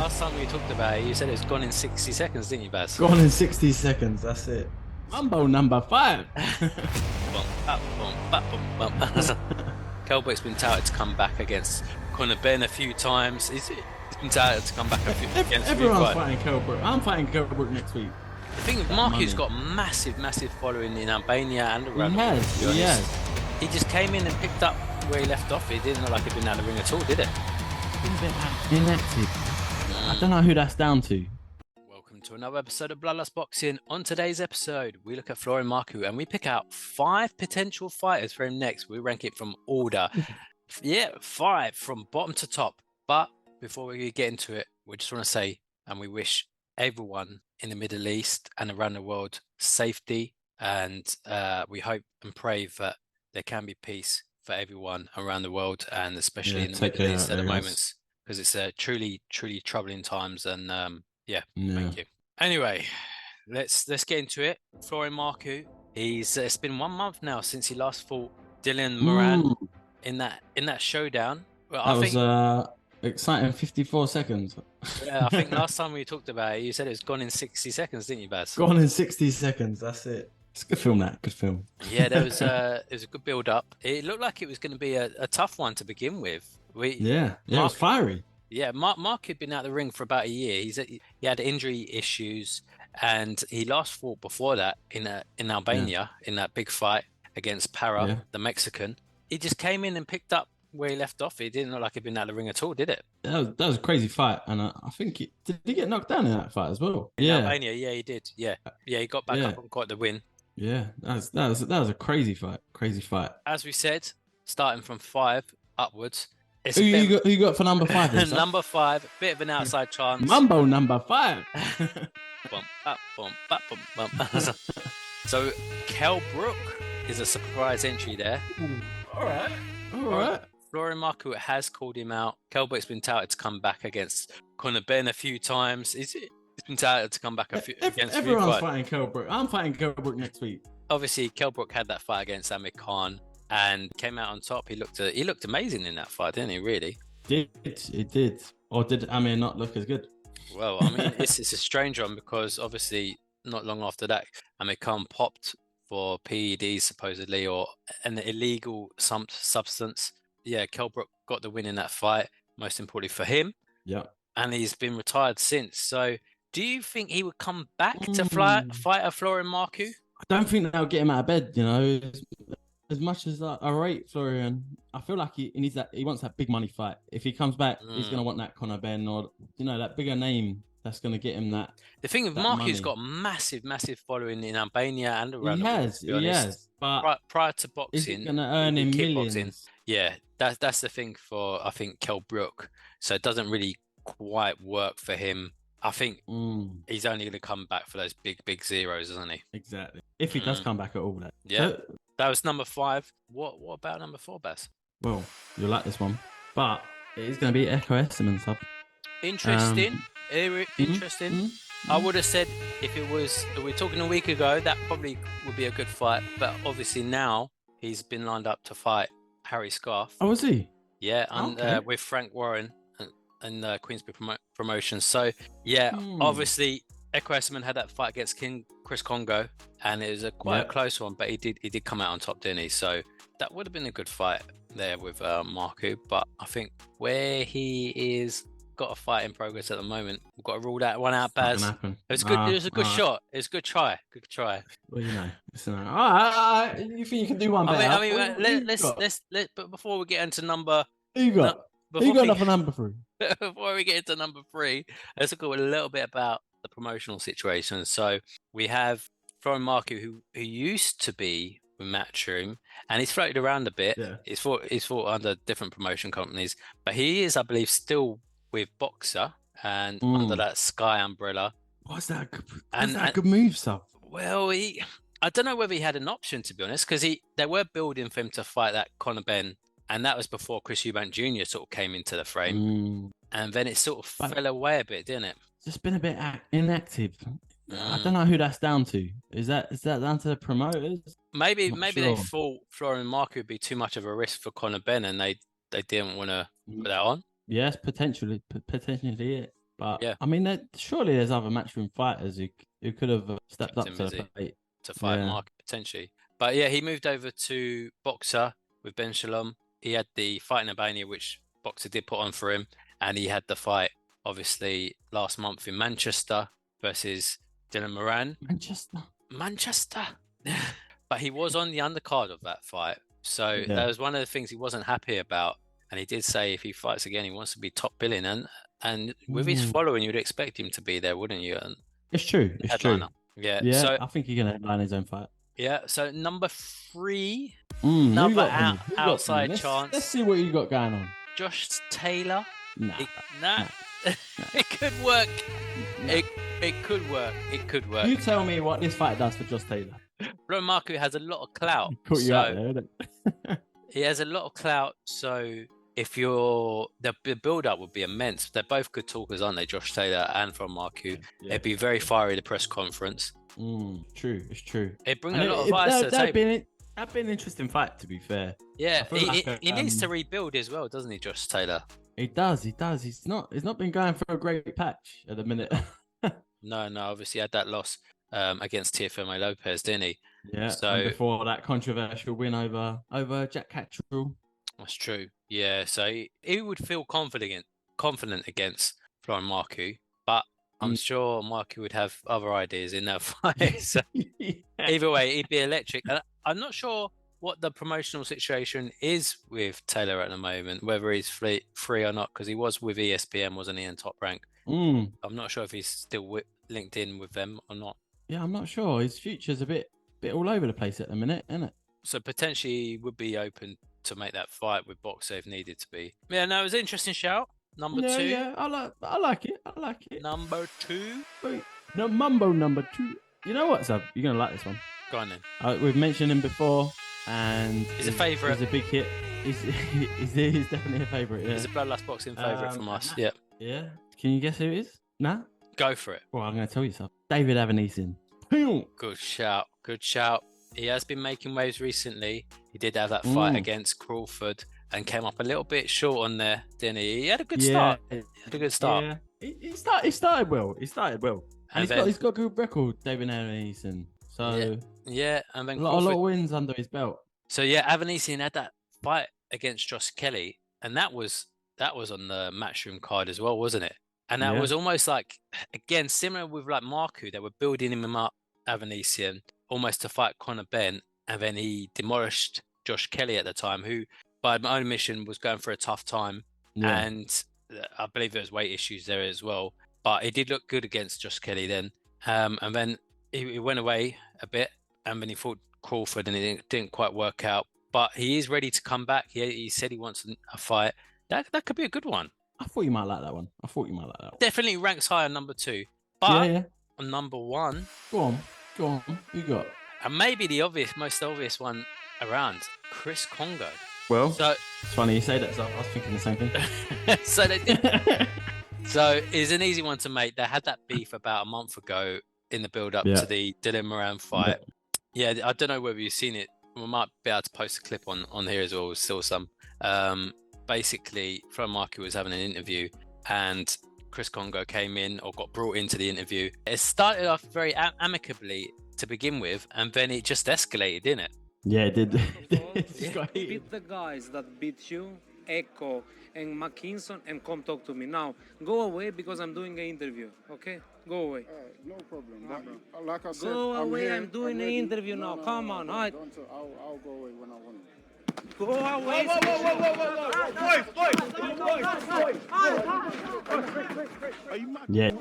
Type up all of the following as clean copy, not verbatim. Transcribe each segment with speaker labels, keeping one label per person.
Speaker 1: last time we talked about it, you said it was gone in 60 seconds, didn't you, Baz?
Speaker 2: Gone in 60 seconds. That's it. Mambo number 5.
Speaker 1: Kell Brook's been touted to come back against Conor Ben a few times. He's been touted to come back against
Speaker 2: Everyone's fighting Kell Brook. I'm fighting Kell Brook next week.
Speaker 1: The thing with Marku's got massive following in Albania and around
Speaker 2: He has.
Speaker 1: He just came in and picked up where he left off. He didn't look like he'd been out of the ring at all, did it?
Speaker 2: Been a bit inactive. I don't know who that's down to.
Speaker 1: Welcome to another episode of Bloodlust Boxing. On today's episode, we look at Florian Marku and we pick out 5 potential fighters for him next. We rank it from order. 5 from bottom to top. But before we get into it, we just want to say, and we wish everyone in the Middle East and around the world safety, and we hope and pray that there can be peace for everyone around the world, and especially in the Middle East at the moment, because it's truly troubling times. And thank you. Anyway, let's get into it. Florian Marku, it's been 1 month now since he last fought Dylan Moran in that showdown. Well, I think was
Speaker 2: exciting 54 seconons.
Speaker 1: Yeah, I think last time we talked about it, you said it was gone in 60 seconds, didn't you, Baz?
Speaker 2: Gone in 60 seconds. That's it. It's a good film, that. Good film.
Speaker 1: Yeah, there was it was a good build up. It looked like it was going to be a tough one to begin with.
Speaker 2: It was fiery.
Speaker 1: Yeah, Mark had been out of the ring for about a year. He had injury issues, and he last fought before that in Albania in that big fight against Para, the Mexican. He just came in and picked up where he left off. He didn't look like he'd been out of the ring at all, did it?
Speaker 2: That was a crazy fight, and I think did he get knocked down in that fight as well?
Speaker 1: In Albania, yeah, he did. Yeah, he got back up and got the win.
Speaker 2: Yeah, that was a crazy fight. Crazy fight.
Speaker 1: As we said, starting from 5 upwards.
Speaker 2: Who you got for number 5?
Speaker 1: Number 5, bit of an outside chance.
Speaker 2: Mambo number 5.
Speaker 1: So Kell Brook is a surprise entry there.
Speaker 2: All right.
Speaker 1: Florian Marku has called him out. Kell Brook's been touted to come back against Conor Ben a few times. He's been touted to come back against
Speaker 2: everyone's fighting Kell Brook. I'm fighting Kell Brook next week.
Speaker 1: Obviously, Kell Brook had that fight against Amir Khan and came out on top. He looked amazing in that fight, didn't he? Really?
Speaker 2: It did. Or did Amir not look as good?
Speaker 1: Well, I mean, it's a strange one because obviously not long after that, Amir Khan popped for PEDs supposedly, or an illegal substance. Yeah, Kell Brook got the win in that fight, most importantly for him.
Speaker 2: Yeah.
Speaker 1: And he's been retired since. So do you think he would come back to fight a Florian Marku?
Speaker 2: I don't think they'll get him out of bed, As much as I rate Florian, I feel like he wants that big money fight. If he comes back, he's going to want that Conor Ben or, that bigger name that's going to get him that.
Speaker 1: The thing with Marku's got massive following in Albania and around the world.
Speaker 2: He has. But
Speaker 1: prior to boxing,
Speaker 2: he's going to earn him millions.
Speaker 1: Yeah, that's the thing for, I think, Kell Brook. So it doesn't really quite work for him. I think he's only going to come back for those big zeros, isn't he?
Speaker 2: Exactly. If he does come back at all, that.
Speaker 1: Yeah. So, that was number 5. What about number 4, Baz?
Speaker 2: Well, you'll like this one, but it is going to be Echo Esserman, Sub.
Speaker 1: Interesting. Interesting. I would have said if we're talking a week ago, that probably would be a good fight. But obviously now he's been lined up to fight Harry Scarf.
Speaker 2: Oh, is he?
Speaker 1: Yeah, and with Frank Warren and Queensbury Promotions. So yeah, obviously Echo Esserman had that fight against Chriskongo, and it was quite a close one, but he did come out on top, didn't he? So that would have been a good fight there with Marku. But I think where he is got a fight in progress at the moment, we've got to rule that one out, Baz. It was good. It was a good shot. It was a good try. Good try.
Speaker 2: Well, you think you can do one better?
Speaker 1: I mean, let's. But before we get into number,
Speaker 2: who you got? Who you got for number 3?
Speaker 1: Before we get into number 3, let's talk a little bit about the promotional situation. So we have Florian Marku, who used to be with Matchroom, and he's floated around a bit. Yeah. He's fought under different promotion companies, but he is, I believe, still with Boxer and under that Sky umbrella.
Speaker 2: What's that? That's a good move, Sav.
Speaker 1: Well, I don't know whether he had an option, to be honest, because they were building for him to fight that Conor Ben, and that was before Chris Eubank Jr. sort of came into the frame, and then it sort of fell away a bit, didn't it?
Speaker 2: Just been a bit inactive. I don't know who that's down to. Is that down to the promoters?
Speaker 1: Maybe they thought Florian Marku would be too much of a risk for Conor Ben, and they didn't want to put that on.
Speaker 2: Yes, potentially it. But
Speaker 1: Yeah.
Speaker 2: I mean, surely there's other matchroom fighters who could have stepped up to the plate
Speaker 1: to fight Mark potentially. But yeah, he moved over to Boxer with Ben Shalom. He had the fight in Albania, which Boxer did put on for him, and he had the fight obviously last month in Manchester versus Dylan Moran. Manchester. But he was on the undercard of that fight, so that was one of the things he wasn't happy about. And he did say if he fights again, he wants to be top billing, and with his following, you'd expect him to be there, wouldn't you? And
Speaker 2: it's true. It's true.
Speaker 1: Yeah.
Speaker 2: So I think he's gonna headline his own fight.
Speaker 1: Yeah. So number 3, another outside chance.
Speaker 2: Let's see what you got going on.
Speaker 1: Josh Taylor.
Speaker 2: Nah.
Speaker 1: It could work. It could work. It could work.
Speaker 2: You tell me what this fight does for Josh Taylor.
Speaker 1: Florian Marku has a lot of clout.
Speaker 2: Caught you out there, isn't it?
Speaker 1: He has a lot of clout, so if the build-up would be immense. They're both good talkers, aren't they, Josh Taylor and Florian Marku? Yeah. It'd be very fiery, the press conference.
Speaker 2: True, it's true.
Speaker 1: It'd bring a lot of eyes to the table.
Speaker 2: That'd be an interesting fight, to be fair.
Speaker 1: Yeah, he needs to rebuild as well, doesn't he, Josh Taylor?
Speaker 2: He does. He's not been going for a great patch at the minute.
Speaker 1: No, obviously he had that loss against Teofimo Lopez, didn't he?
Speaker 2: Yeah. So and before that controversial win over Jack Catterall.
Speaker 1: That's true. Yeah. So he would feel confident against Florian Marku, but I'm sure Marku would have other ideas in that fight. So either way, he'd be electric. And I'm not sure what the promotional situation is with Taylor at the moment, whether he's free or not, because he was with ESPN, wasn't he, in Top Rank? I'm not sure if he's still linked in with them or not.
Speaker 2: Yeah, I'm not sure. His future's a bit all over the place at the minute, isn't it?
Speaker 1: So potentially he would be open to make that fight with Boxer if needed to be. Yeah, no, it was an interesting shout. Number 2.
Speaker 2: Yeah, I like it.
Speaker 1: Number 2.
Speaker 2: Wait, no, Mumbo number 2. You know what, Sav? You're going to like this one.
Speaker 1: Go on then.
Speaker 2: We've mentioned him before, and
Speaker 1: he's a favourite.
Speaker 2: He's a big hit. He's definitely a favourite, yeah.
Speaker 1: He's a Bloodlust Boxing favourite from us, yeah.
Speaker 2: Yeah. Can you guess who it is? Nah?
Speaker 1: Go for it.
Speaker 2: Well, I'm going to tell you something. David Avan.
Speaker 1: Good shout. He has been making waves recently. He did have that fight against Crawford and came up a little bit short on there, didn't he? He had a good start.
Speaker 2: Yeah. He started well. And he's got a good record, David Avan. So
Speaker 1: yeah, and then
Speaker 2: a lot of wins under his belt.
Speaker 1: So yeah, Avan had that fight against Josh Kelly, and that was on the Matchroom card as well, wasn't it? And that was almost like, again, similar with like Marku, they were building him up, Avanesian, almost to fight Conor Benn, and then he demolished Josh Kelly at the time, who, by my own admission, was going for a tough time, and I believe there was weight issues there as well. But he did look good against Josh Kelly then, and then he went away a bit, and then he fought Crawford, and it didn't quite work out. But he is ready to come back. He said he wants a fight. That could be a good one.
Speaker 2: I thought you might like that one.
Speaker 1: Definitely ranks high on number 2. But on number 1...
Speaker 2: Go on. You got?
Speaker 1: And maybe the most obvious one around, chriskongo.
Speaker 2: Well, so, it's funny you say that, so I was thinking the same thing.
Speaker 1: So it's an easy one to make. They had that beef about a month ago in the build-up to the Dylan Moran fight. Yeah, I don't know whether you've seen it. We might be able to post a clip on here as well. There's still some. Basically, Florian Marku was having an interview, and chriskongo came in or got brought into the interview. It started off very amicably to begin with, and then it just escalated, didn't it?
Speaker 2: Yeah, it did.
Speaker 3: Beat the guys that beat you, Echo and Mackinson, and come talk to me. Now, go away because I'm doing an interview, okay? Go away.
Speaker 4: No problem. Like I said,
Speaker 3: go away, I'm doing an interview now. No, come on,
Speaker 4: I'll go away when I want to.
Speaker 3: Go away.
Speaker 2: Yeah.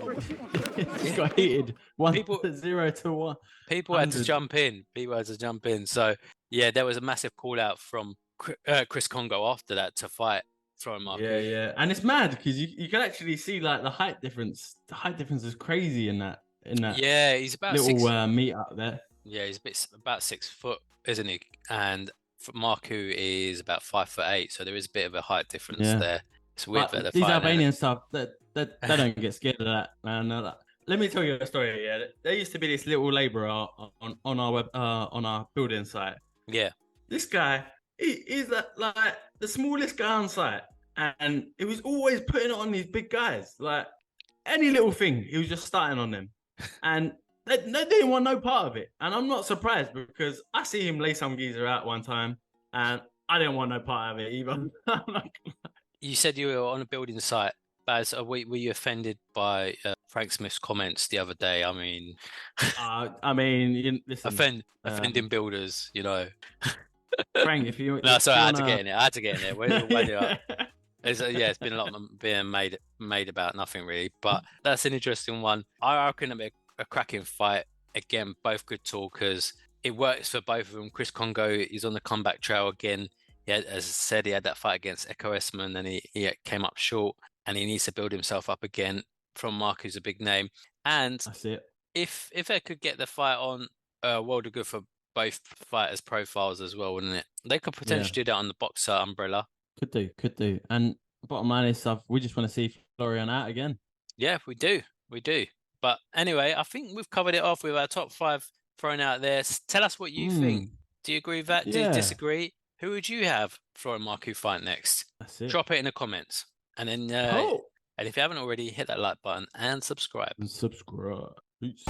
Speaker 2: It got heated. 0-1.
Speaker 1: People had to jump in. So, yeah, there was a massive call out from chriskongo after that to fight Florian Marku.
Speaker 2: Yeah. And it's mad because you can actually see like the height difference. The height difference is crazy in that.
Speaker 1: Yeah, he's about
Speaker 2: little meet up there.
Speaker 1: Yeah, he's about 6 foot, isn't he? And Marku is about 5'8", so there is a bit of a height difference there. It's weird that
Speaker 2: these Albanian stuff that they don't get scared of that, man. Let me tell you a story. Yeah, there used to be this little labourer on our building site.
Speaker 1: Yeah,
Speaker 2: this guy he's like the smallest guy on site, and he was always putting it on these big guys. Like any little thing, he was just starting on them. And they didn't want no part of it. And I'm not surprised because I see him lay some geezer out one time and I didn't want no part of it either.
Speaker 1: You said you were on a building site. Baz, were you offended by Frank Smith's comments the other day? I mean,
Speaker 2: listen,
Speaker 1: offending builders, you know.
Speaker 2: Frank, if you
Speaker 1: no, sorry,
Speaker 2: I
Speaker 1: had to get in there. I had to get in there. We're winding up. It's been a lot being made about nothing really, but that's an interesting one. I reckon it'll be a cracking fight. Again, both good talkers. It works for both of them. chriskongo is on the comeback trail again. As I said, he had that fight against Echo Esmond and he came up short, and he needs to build himself up again. From Mark, who's a big name, and
Speaker 2: that's it.
Speaker 1: If they could get the fight on, world of good for both fighters' profiles as well, wouldn't it? They could potentially do that on the boxer umbrella.
Speaker 2: Could do. And bottom line is, we just want to see Florian out again.
Speaker 1: Yeah, we do. But anyway, I think we've covered it off with our top 5 thrown out there. Tell us what you think. Do you agree with that? Do you disagree? Who would you have Florian Marku fight next?
Speaker 2: That's it.
Speaker 1: Drop it in the comments. And then, and if you haven't already, hit that like button and subscribe.
Speaker 2: Peace.